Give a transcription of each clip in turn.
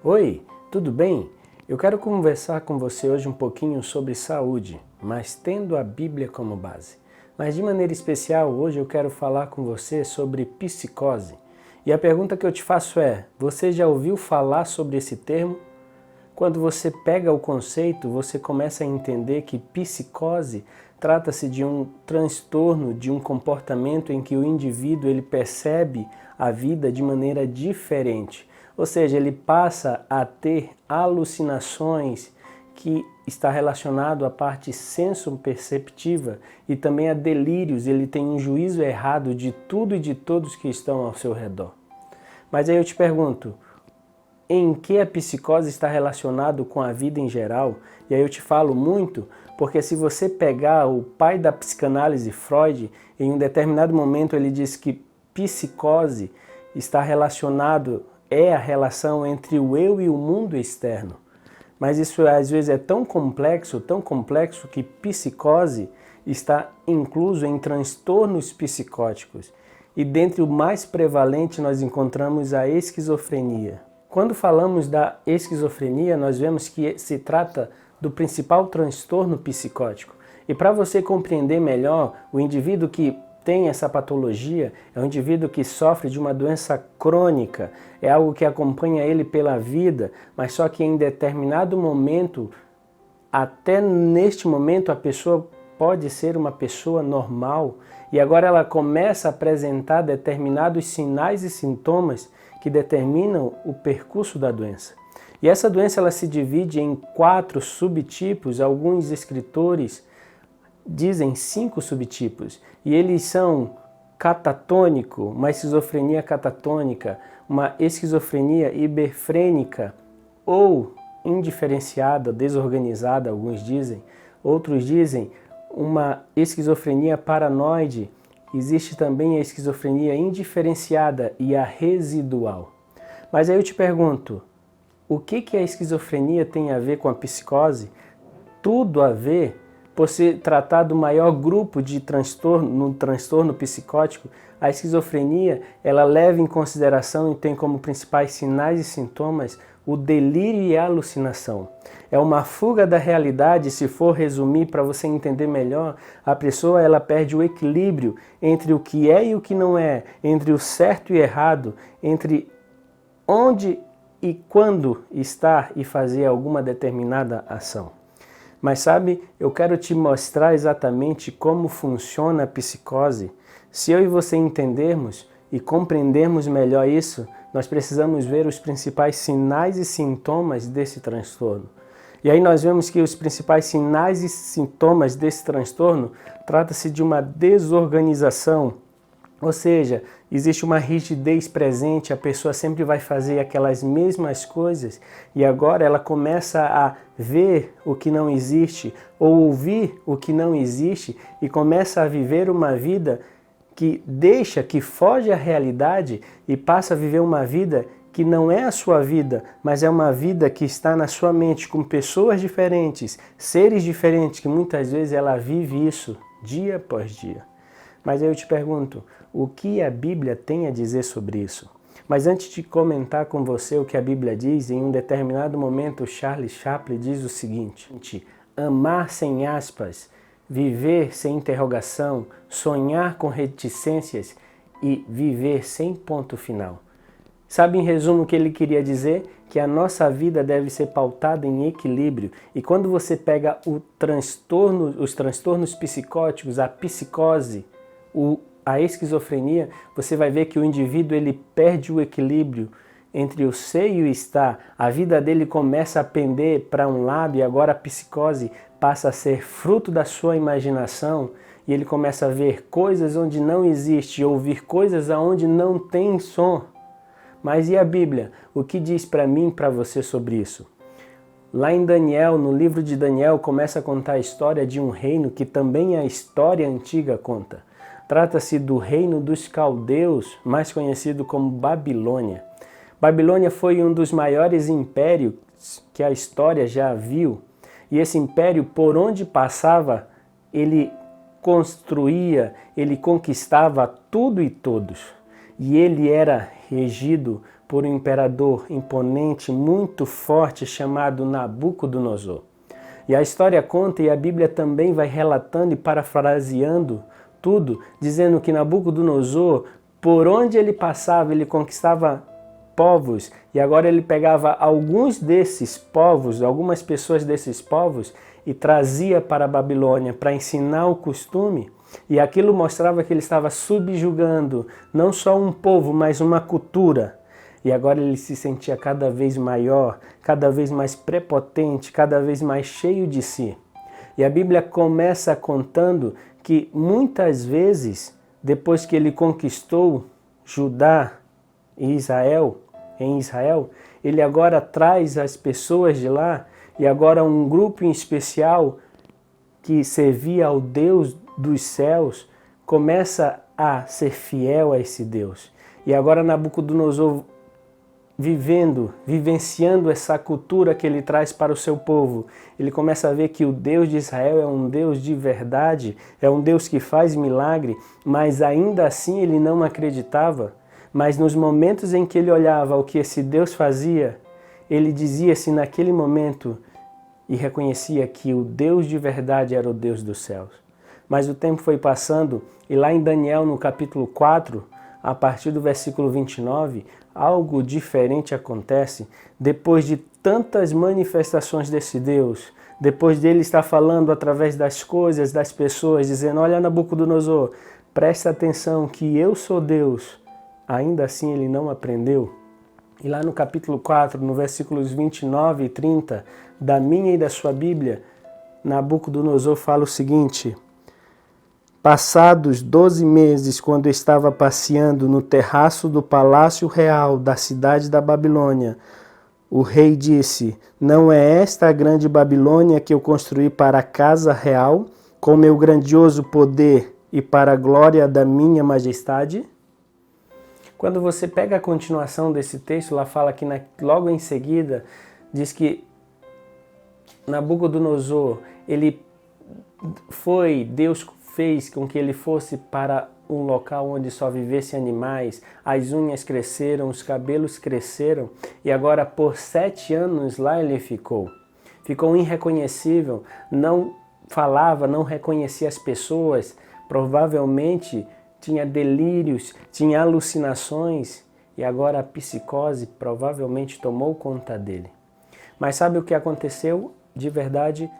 Oi, tudo bem? Eu quero conversar com você hoje um pouquinho sobre saúde, mas tendo a Bíblia como base. Mas de maneira especial, hoje eu quero falar com você sobre psicose. E a pergunta que eu te faço é: você já ouviu falar sobre esse termo? Quando você pega o conceito, você começa a entender que psicose trata-se de um transtorno, de um comportamento em que o indivíduo ele percebe a vida de maneira diferente. Ou seja, ele passa a ter alucinações que está relacionado à parte senso-perceptiva e também a delírios. Ele tem um juízo errado de tudo e de todos que estão ao seu redor. Mas aí eu te pergunto, em que a psicose está relacionado com a vida em geral? E aí eu te falo muito, porque se você pegar o pai da psicanálise, Freud, em um determinado momento ele diz que psicose está relacionado, é a relação entre o eu e o mundo externo. Mas isso às vezes é tão complexo que psicose está incluso em transtornos psicóticos. E dentre o mais prevalente nós encontramos a esquizofrenia. Quando falamos da esquizofrenia, nós vemos que se trata do principal transtorno psicótico. E para você compreender melhor, o indivíduo que tem essa patologia é um indivíduo que sofre de uma doença crônica, é algo que acompanha ele pela vida, mas só que em determinado momento, até neste momento, a pessoa pode ser uma pessoa normal e agora ela começa a apresentar determinados sinais e sintomas que determinam o percurso da doença. E essa doença ela se divide em 4 subtipos, alguns escritores dizem 5 subtipos, e eles são catatônico, uma esquizofrenia catatônica, uma esquizofrenia hiperfrênica ou indiferenciada, desorganizada, alguns dizem, outros dizem uma esquizofrenia paranoide. Existe também a esquizofrenia indiferenciada e a residual. Mas aí eu te pergunto, o que a esquizofrenia tem a ver com a psicose? Tudo a ver. Por se tratar do maior grupo de transtorno, no transtorno psicótico, a esquizofrenia ela leva em consideração e tem como principais sinais e sintomas o delírio e a alucinação. É uma fuga da realidade, se for resumir para você entender melhor, a pessoa ela perde o equilíbrio entre o que é e o que não é, entre o certo e errado, entre onde e quando estar e fazer alguma determinada ação. Mas sabe, eu quero te mostrar exatamente como funciona a psicose. Se eu e você entendermos e compreendermos melhor isso, nós precisamos ver os principais sinais e sintomas desse transtorno. E aí nós vemos que os principais sinais e sintomas desse transtorno trata-se de uma desorganização. Ou seja, existe uma rigidez presente, a pessoa sempre vai fazer aquelas mesmas coisas e agora ela começa a ver o que não existe ou ouvir o que não existe e começa a viver uma vida que foge à realidade e passa a viver uma vida que não é a sua vida, mas é uma vida que está na sua mente com pessoas diferentes, seres diferentes, que muitas vezes ela vive isso dia após dia. Mas aí eu te pergunto, o que a Bíblia tem a dizer sobre isso? Mas antes de comentar com você o que a Bíblia diz, em um determinado momento Charles Chaplin diz o seguinte: amar sem aspas, viver sem interrogação, sonhar com reticências e viver sem ponto final. Sabe, em resumo, o que ele queria dizer? Que a nossa vida deve ser pautada em equilíbrio. E quando você pega os transtornos psicóticos, a psicose, a esquizofrenia, você vai ver que o indivíduo ele perde o equilíbrio entre o ser e o estar. A vida dele começa a pender para um lado e agora a psicose passa a ser fruto da sua imaginação e ele começa a ver coisas onde não existe, ouvir coisas aonde não tem som. Mas e a Bíblia? O que diz para mim e para você sobre isso? Lá em Daniel, no livro de Daniel, começa a contar a história de um reino que também a história antiga conta. Trata-se do reino dos caldeus, mais conhecido como Babilônia. Babilônia foi um dos maiores impérios que a história já viu. E esse império, por onde passava, ele construía, ele conquistava tudo e todos. E ele era regido por um imperador imponente, muito forte, chamado Nabucodonosor. E a história conta, e a Bíblia também vai relatando e parafraseando tudo, dizendo que Nabucodonosor, por onde ele passava, ele conquistava povos, e agora ele pegava alguns desses povos, algumas pessoas desses povos, e trazia para a Babilônia para ensinar o costume, e aquilo mostrava que ele estava subjugando não só um povo, mas uma cultura. E agora ele se sentia cada vez maior, cada vez mais prepotente, cada vez mais cheio de si. E a Bíblia começa contando que muitas vezes, depois que ele conquistou Judá e Israel, ele agora traz as pessoas de lá, e agora um grupo em especial que servia ao Deus dos céus começa a ser fiel a esse Deus. E agora Nabucodonosor, vivenciando essa cultura que ele traz para o seu povo, ele começa a ver que o Deus de Israel é um Deus de verdade, é um Deus que faz milagre, mas ainda assim ele não acreditava. Mas nos momentos em que ele olhava o que esse Deus fazia, ele dizia-se naquele momento e reconhecia que o Deus de verdade era o Deus dos céus. Mas o tempo foi passando e lá em Daniel, no capítulo 4, a partir do versículo 29, algo diferente acontece. Depois de tantas manifestações desse Deus, depois dele estar falando através das coisas, das pessoas, dizendo: olha, Nabucodonosor, presta atenção que eu sou Deus. Ainda assim ele não aprendeu. E lá no capítulo 4, no versículos 29 e 30, da minha e da sua Bíblia, Nabucodonosor fala o seguinte: passados 12 meses, quando estava passeando no terraço do palácio real da cidade da Babilônia, o rei disse: não é esta a grande Babilônia que eu construí para a casa real, com meu grandioso poder e para a glória da minha majestade? Quando você pega a continuação desse texto, lá fala que logo em seguida, diz que Nabucodonosor, Deus fez com que ele fosse para um local onde só vivessem animais, as unhas cresceram, os cabelos cresceram, e agora por 7 anos lá ele ficou. Ficou irreconhecível, não falava, não reconhecia as pessoas, provavelmente tinha delírios, tinha alucinações, e agora a psicose provavelmente tomou conta dele. Mas sabe o que aconteceu de verdade?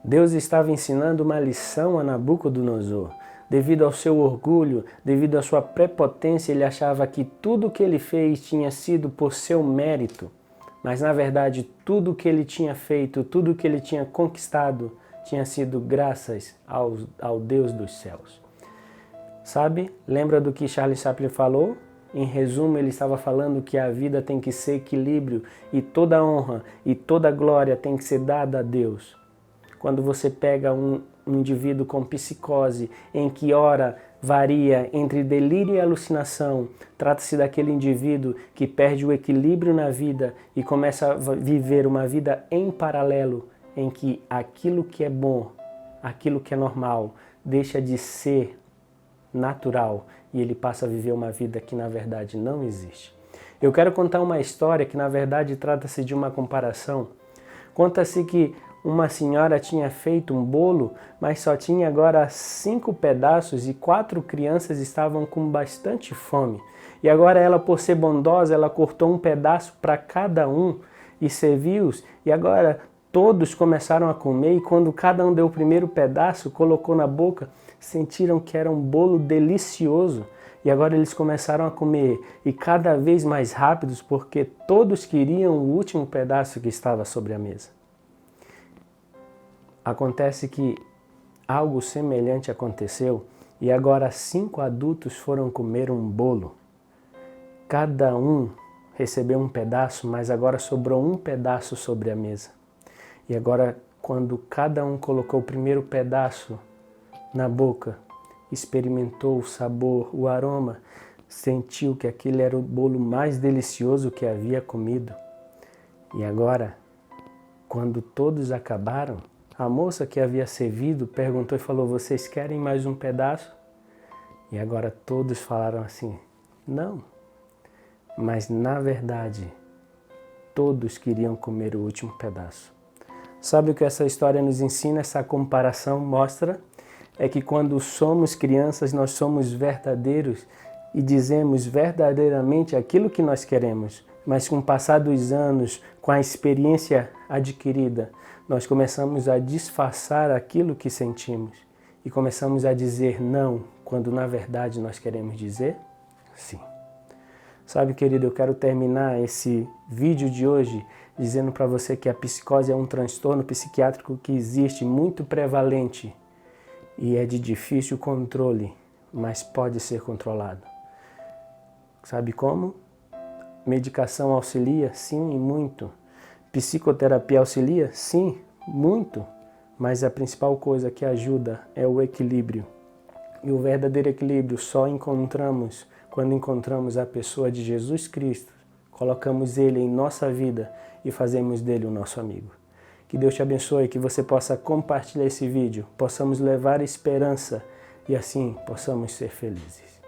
Deus estava ensinando uma lição a Nabucodonosor. Devido ao seu orgulho, devido à sua prepotência, ele achava que tudo o que ele fez tinha sido por seu mérito. Mas na verdade, tudo o que ele tinha feito, tudo o que ele tinha conquistado, tinha sido graças ao Deus dos céus. Sabe? Lembra do que Charles Chaplin falou? Em resumo, ele estava falando que a vida tem que ser equilíbrio e toda honra e toda glória tem que ser dada a Deus. Quando você pega um indivíduo com psicose, em que ora varia entre delírio e alucinação, trata-se daquele indivíduo que perde o equilíbrio na vida e começa a viver uma vida em paralelo, em que aquilo que é bom, aquilo que é normal, deixa de ser natural e ele passa a viver uma vida que na verdade não existe. Eu quero contar uma história que na verdade trata-se de uma comparação. Conta-se que uma senhora tinha feito um bolo, mas só tinha agora 5 pedaços e 4 crianças estavam com bastante fome. E agora ela, por ser bondosa, ela cortou um pedaço para cada um e serviu-os. E agora todos começaram a comer e quando cada um deu o primeiro pedaço, colocou na boca, sentiram que era um bolo delicioso. E agora eles começaram a comer e cada vez mais rápidos porque todos queriam o último pedaço que estava sobre a mesa. Acontece que algo semelhante aconteceu e agora 5 adultos foram comer um bolo. Cada um recebeu um pedaço, mas agora sobrou um pedaço sobre a mesa. E agora, quando cada um colocou o primeiro pedaço na boca, experimentou o sabor, o aroma, sentiu que aquele era o bolo mais delicioso que havia comido. E agora, quando todos acabaram, a moça que havia servido perguntou e falou: vocês querem mais um pedaço? E agora todos falaram assim: não, mas na verdade todos queriam comer o último pedaço. Sabe o que essa história nos ensina, essa comparação mostra? É que quando somos crianças, nós somos verdadeiros e dizemos verdadeiramente aquilo que nós queremos. Mas com o passar dos anos, com a experiência adquirida, nós começamos a disfarçar aquilo que sentimos e começamos a dizer não, quando na verdade nós queremos dizer sim. Sabe, querido, eu quero terminar esse vídeo de hoje dizendo para você que a psicose é um transtorno psiquiátrico que existe, muito prevalente e é de difícil controle, mas pode ser controlado. Sabe como? Medicação auxilia? Sim, e muito. Psicoterapia auxilia? Sim, muito. Mas a principal coisa que ajuda é o equilíbrio. E o verdadeiro equilíbrio só encontramos quando encontramos a pessoa de Jesus Cristo, colocamos Ele em nossa vida e fazemos dele o nosso amigo. Que Deus te abençoe, que você possa compartilhar esse vídeo, possamos levar esperança e assim possamos ser felizes.